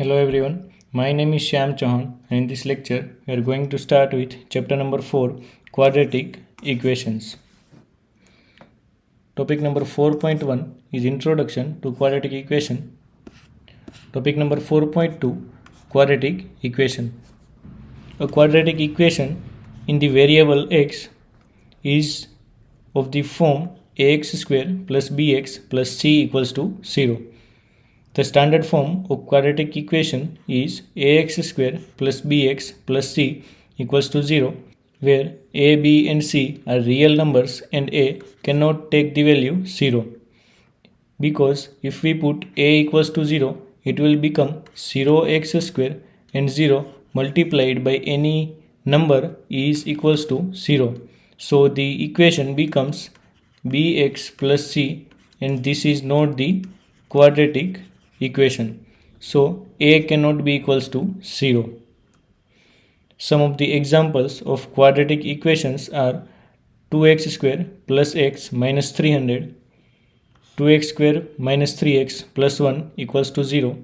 Hello everyone, my name is Shyam Chauhan and in this lecture we are going to start with chapter number 4 Quadratic Equations. Topic number 4.1 is Introduction to Quadratic Equation. Topic number 4.2 Quadratic Equation. A quadratic equation in the variable x is of the form ax square plus bx plus c equals to 0. The standard form of quadratic equation is ax square plus bx plus c equals to 0, where a, b and c are real numbers and a cannot take the value 0. Because if we put a equals to 0, it will become 0x square and 0 multiplied by any number is equals to 0. So the equation becomes bx plus c, and this is not the quadratic equation. So a cannot be equals to 0. Some of the examples of quadratic equations are 2x square plus x minus 300, 2x square minus 3x plus 1 equals to 0,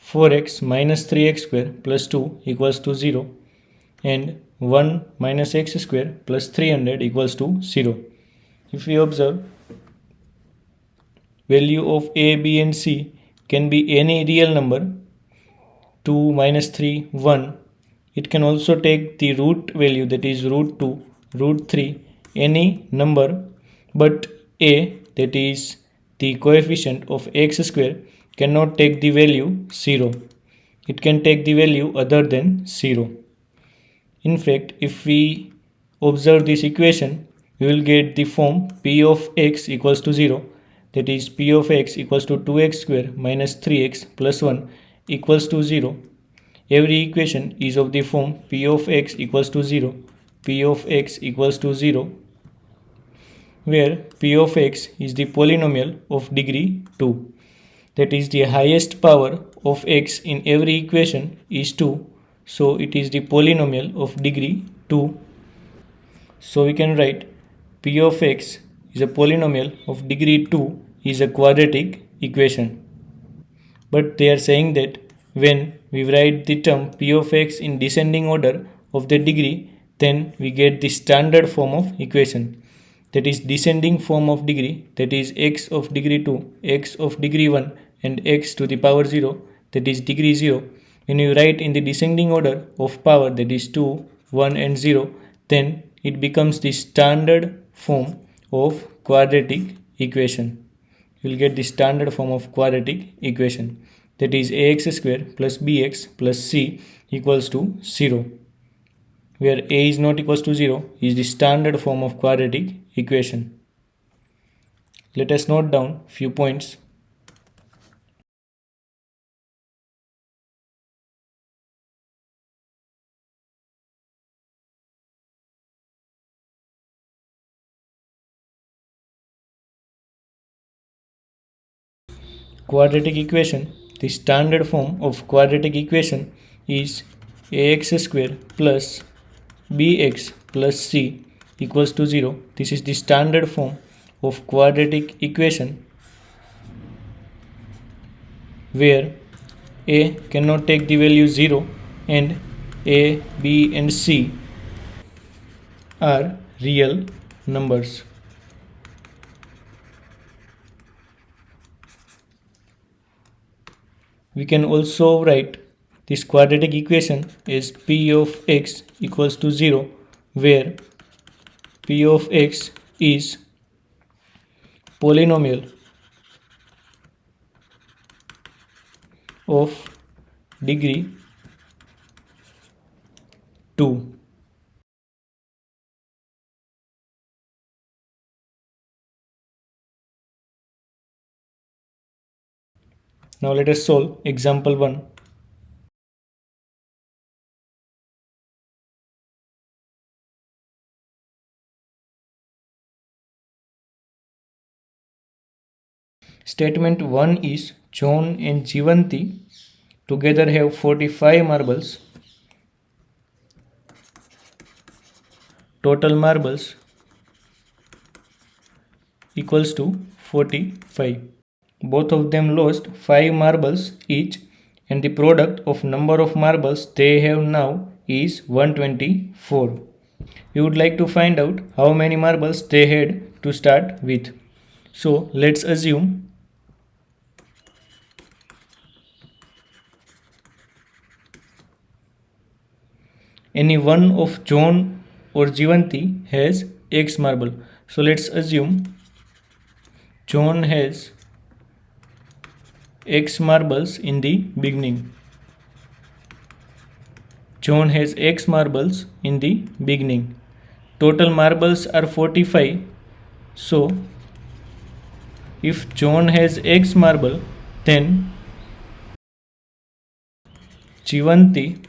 4x minus 3x square plus 2 equals to 0, and 1 minus x square plus 300 equals to 0. If we observe, value of a, b and c can be any real number, 2 minus 3, 1. It can also take the root value, that is root 2, root 3, any number, but a, that is the coefficient of x square, cannot take the value 0. It can take the value other than 0. In fact, if we observe this equation, we will get the form p of x equals to 0, that is p of x equals to 2x square minus 3x plus 1 equals to 0. Every equation is of the form p of x equals to 0, p of x equals to 0, where p of x is the polynomial of degree 2. That is, the highest power of x in every equation is 2, so it is the polynomial of degree 2. So we can write p of x is a polynomial of degree 2 is a quadratic equation. But they are saying that when we write the term p of x in descending order of the degree, then we get the standard form of equation. That is descending form of degree, that is x of degree 2, x of degree 1 and x to the power 0, that is degree 0. When you write in the descending order of power, that is 2, 1 and 0, then it becomes the standard form of quadratic equation. You will get the standard form of quadratic equation, that is ax square plus bx plus c equals to 0, where a is not equals to 0 is the standard form of quadratic equation. Let us note down few points. Quadratic equation. The standard form of quadratic equation is ax square plus bx plus c equals to 0. This is the standard form of quadratic equation, where a cannot take the value 0 and a, b and c are real numbers. We can also write this quadratic equation as p of x equals to 0, where p of x is polynomial of degree 2. Now let us solve example 1. Statement 1 is John and Jivanti together have 45 marbles. Total marbles equals to 45. Both of them lost 5 marbles each and the product of number of marbles they have now is 124. We would like to find out how many marbles they had to start with. So let's assume any one of John or Jivanti has X marble. So let's assume John has X marbles in the beginning. John has X marbles in the beginning. Total marbles are 45. So if John has X marble, then Jivanti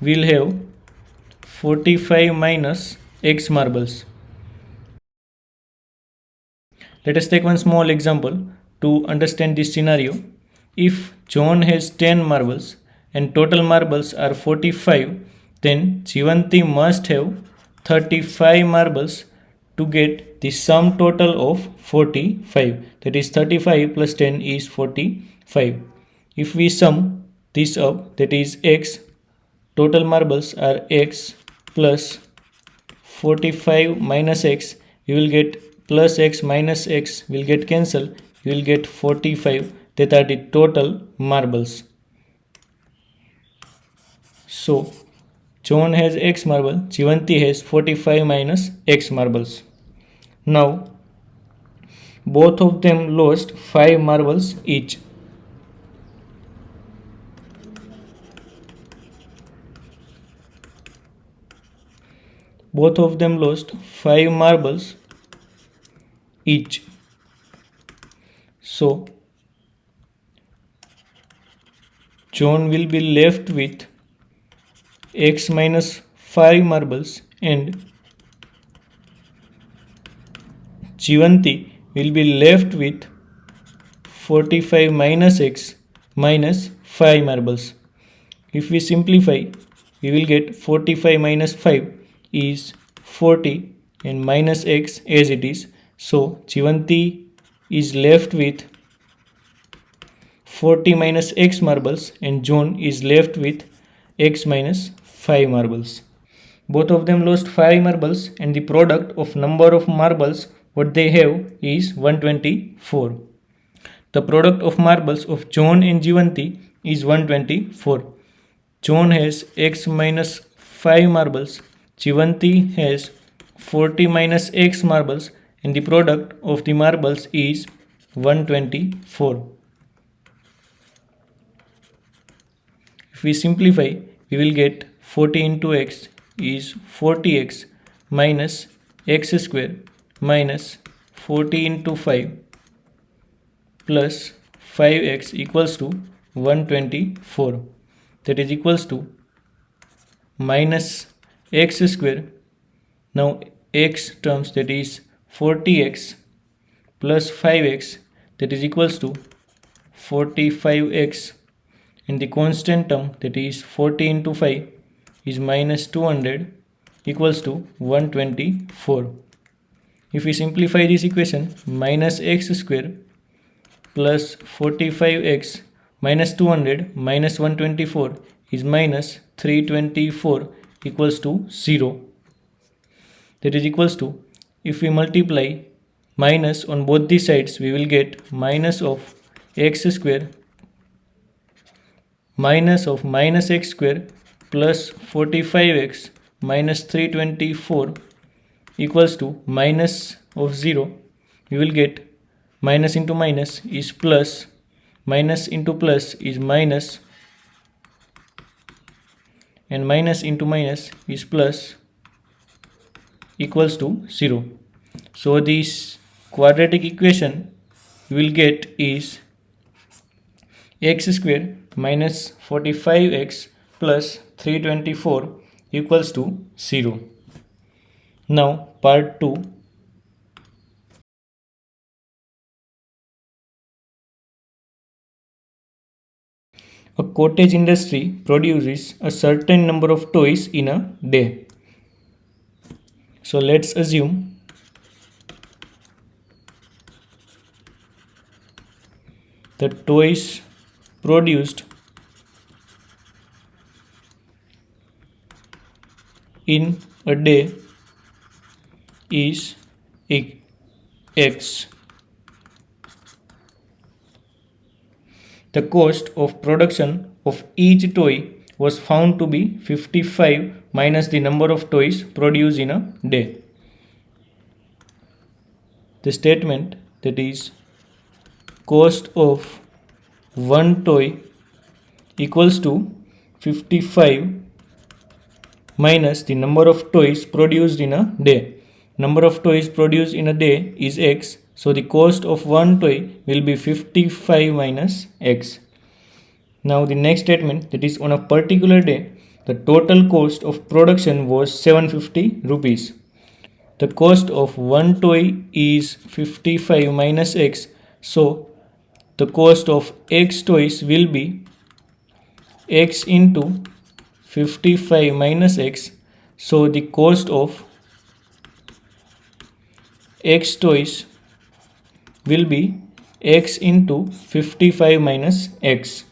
will have 45 minus X marbles. Let us take one small example to understand this scenario. If John has 10 marbles and total marbles are 45, then Jivanti must have 35 marbles to get the sum total of 45. That is 35 plus 10 is 45. If we sum this up, that is X, total marbles are X plus 45 minus X, we will get plus X minus X will get cancelled, we will get 45, that are the total marbles. So John has X marble, Jivanti has 45 minus X marbles. Now both of them lost 5 marbles each. Both of them lost 5 marbles each. So John will be left with X minus 5 marbles and Jivanti will be left with 45 minus X minus 5 marbles. If we simplify, we will get 45 minus 5 is 40 and minus X as it is. So Jivanti is left with 40 minus X marbles and John is left with X minus 5 marbles. Both of them lost 5 marbles and the product of number of marbles what they have is 124. The product of marbles of John and Jivanti is 124. John has X minus 5 marbles, Jivanti has 40 minus X marbles and the product of the marbles is 124. If we simplify, we will get 40 into X is 40X minus X square minus 40 into 5 plus 5X equals to 124. That is equals to minus X square. Now X terms, that is 40X plus 5X, that is equals to 45X, and the constant term, that is 40 into 5 is minus 200 equals to 124. If we simplify this equation, minus X square plus 45X minus 200 minus 124 is minus 324 equals to 0. That is equals to, if we multiply minus on both the sides, we will get minus of X square minus of minus X square plus 45X minus 324 equals to minus of 0. We will get minus into minus is plus, minus into plus is minus, and minus into minus is plus equals to 0. So this quadratic equation we will get is X square minus 45X plus 324 equals to 0. Now part 2. A cottage industry produces a certain number of toys in a day. So let's assume the toys produced in a day is X. The cost of production of each toy was found to be 55 minus the number of toys produced in a day. The statement, that is cost of one toy equals to 55 minus the number of toys produced in a day. Number of toys produced in a day is X, so the cost of one toy will be 55 minus X. Now the next statement, that is on a particular day the total cost of production was 750 rupees. The cost of one toy is 55 minus X, so the cost of X toys will be X into 55 minus X, so the cost of X toys will be X into 55 minus X.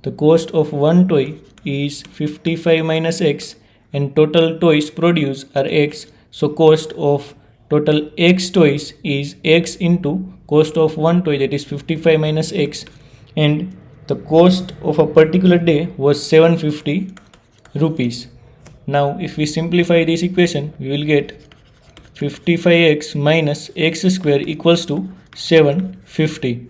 The cost of one toy is 55 minus X and total toys produced are X, so cost of total X toys is X into cost of one toy, that is 55 minus X, and the cost of a particular day was 750 rupees. Now if we simplify this equation, we will get 55x minus x square equals to 750,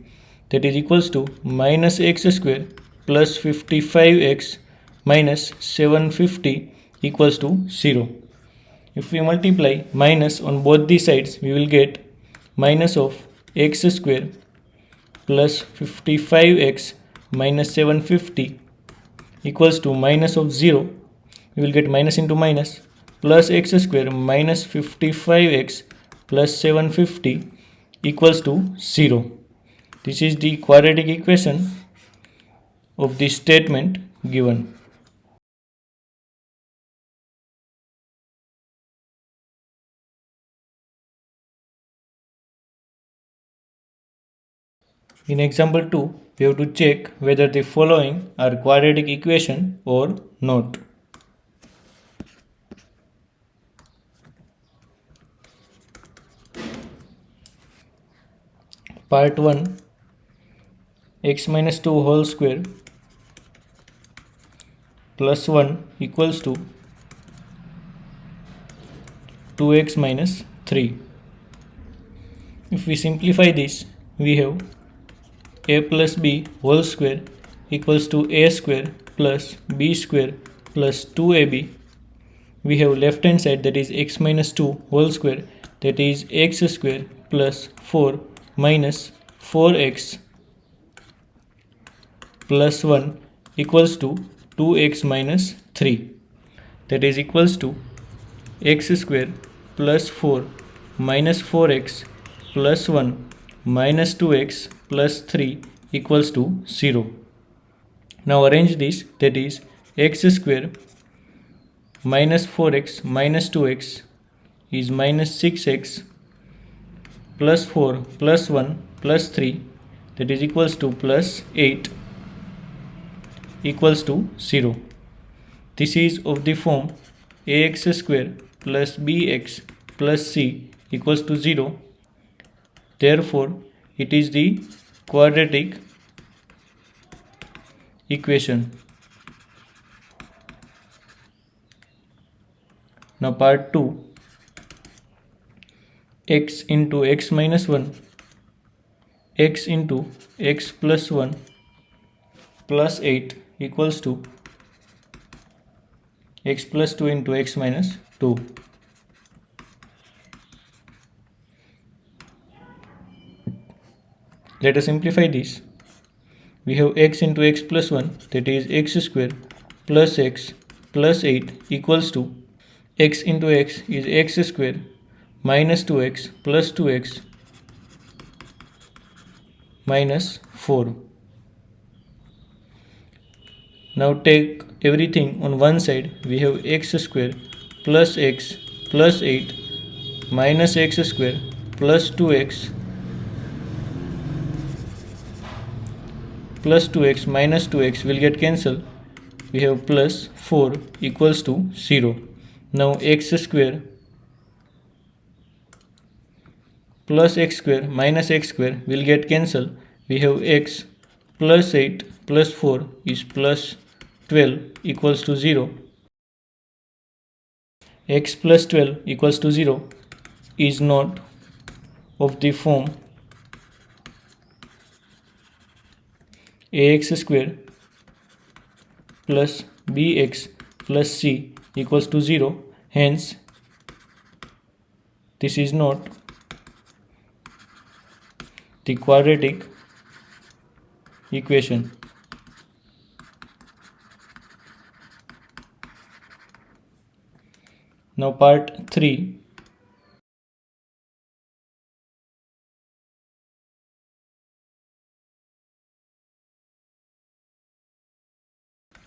that is equals to minus x square plus 55x minus 750 equals to 0. If we multiply minus on both the sides, we will get minus of x square plus 55x minus 750 equals to minus of 0. We will get minus into minus plus x square minus 55x plus 750 equals to 0. This is the quadratic equation of this statement given. In example 2, we have to check whether the following are quadratic equation or not. Part 1, x minus 2 whole square plus 1 equals to 2x minus 3. If we simplify this, we have a plus b whole square equals to a square plus b square plus 2ab. We have left hand side, that is x minus 2 whole square, that is x square plus 4 minus 4x plus 1 equals to 2x minus 3, that is equals to x square plus 4 minus 4x plus 1 minus 2x plus 3 equals to 0. Now arrange this, that is x square minus 4x minus 2x is minus 6x plus 4 plus 1 plus 3, that is equals to plus 8 equals to 0. This is of the form ax square plus bx plus c equals to 0. Therefore, it is the quadratic equation. Now part 2, x into x minus 1, x into x plus 1 plus 8 equals to x plus 2 into x minus 2. Let us simplify this. We have x into x plus 1, that is x square plus x plus 8 equals to x into x is x square minus 2x plus 2x minus 4. Now take everything on one side. We have x square plus x plus 8 minus x square plus 2x plus 2x minus 2x will get cancelled. We have plus 4 equals to 0. Now x square plus x square minus x square will get cancelled. We have x plus 8 plus 4 is plus 12 equals to 0. X plus 12 equals to 0 is not of the form ax square plus bx plus c equals to 0. Hence, this is not the quadratic equation. Now part 3.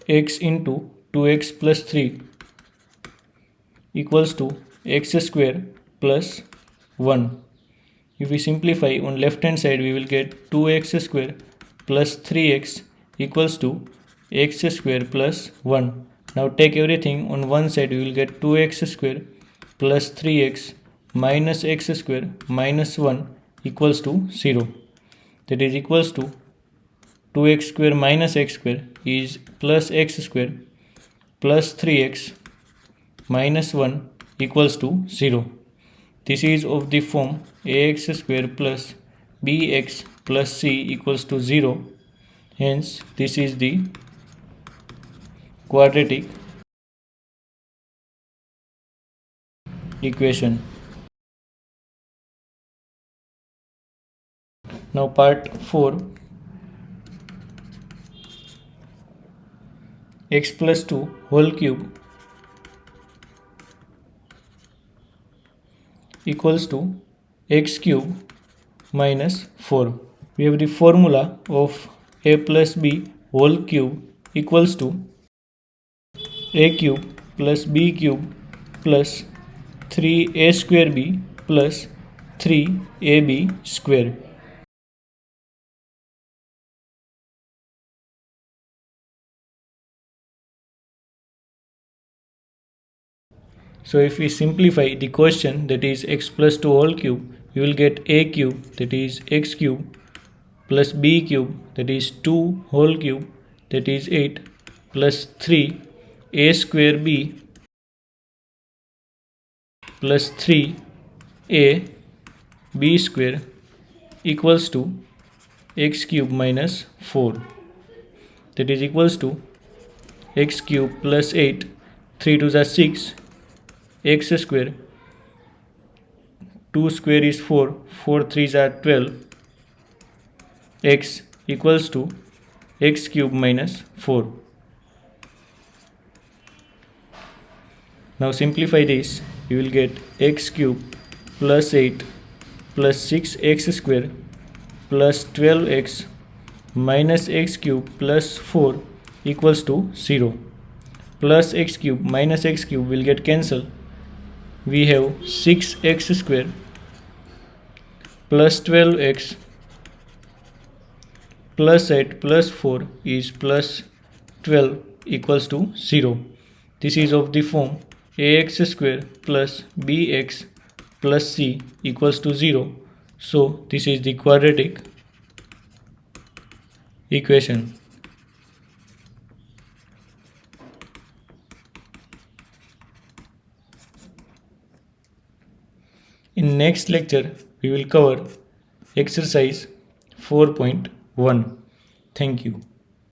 X into 2x plus 3 equals to x square plus 1. If we simplify on left hand side, we will get 2x square plus 3x equals to x square plus 1. Now take everything on one side, we will get 2x square plus 3x minus x square minus 1 equals to 0. That is equals to 2x square minus x square is plus x square plus 3x minus 1 equals to 0. This is of the form ax square plus bx plus c equals to 0. Hence, this is the quadratic equation. Now part 4. X plus 2 whole cube equals to x cube minus 4. We have the formula of a plus b whole cube equals to a cube plus b cube plus 3a square b plus 3ab square. So if we simplify the question, that is x plus 2 whole cube, we will get a cube, that is x cube, plus b cube, that is 2 whole cube, that is 8, plus 3 a square b plus 3 a b square equals to x cube minus 4. That is equals to x cube plus 8, 3 2s are 6, x square, 2 square is 4, 4 3s are 12, x equals to x cube minus 4. Now simplify this, you will get x cube plus 8 plus 6x square plus 12x minus x cube plus 4 equals to 0. Plus x cube minus x cube will get cancelled. We have 6x square plus 12x plus 8 plus 4 is plus 12 equals to 0. This is of the form ax square plus bx plus c equals to 0. So this is the quadratic equation. In next lecture, we will cover exercise 4.1. Thank you.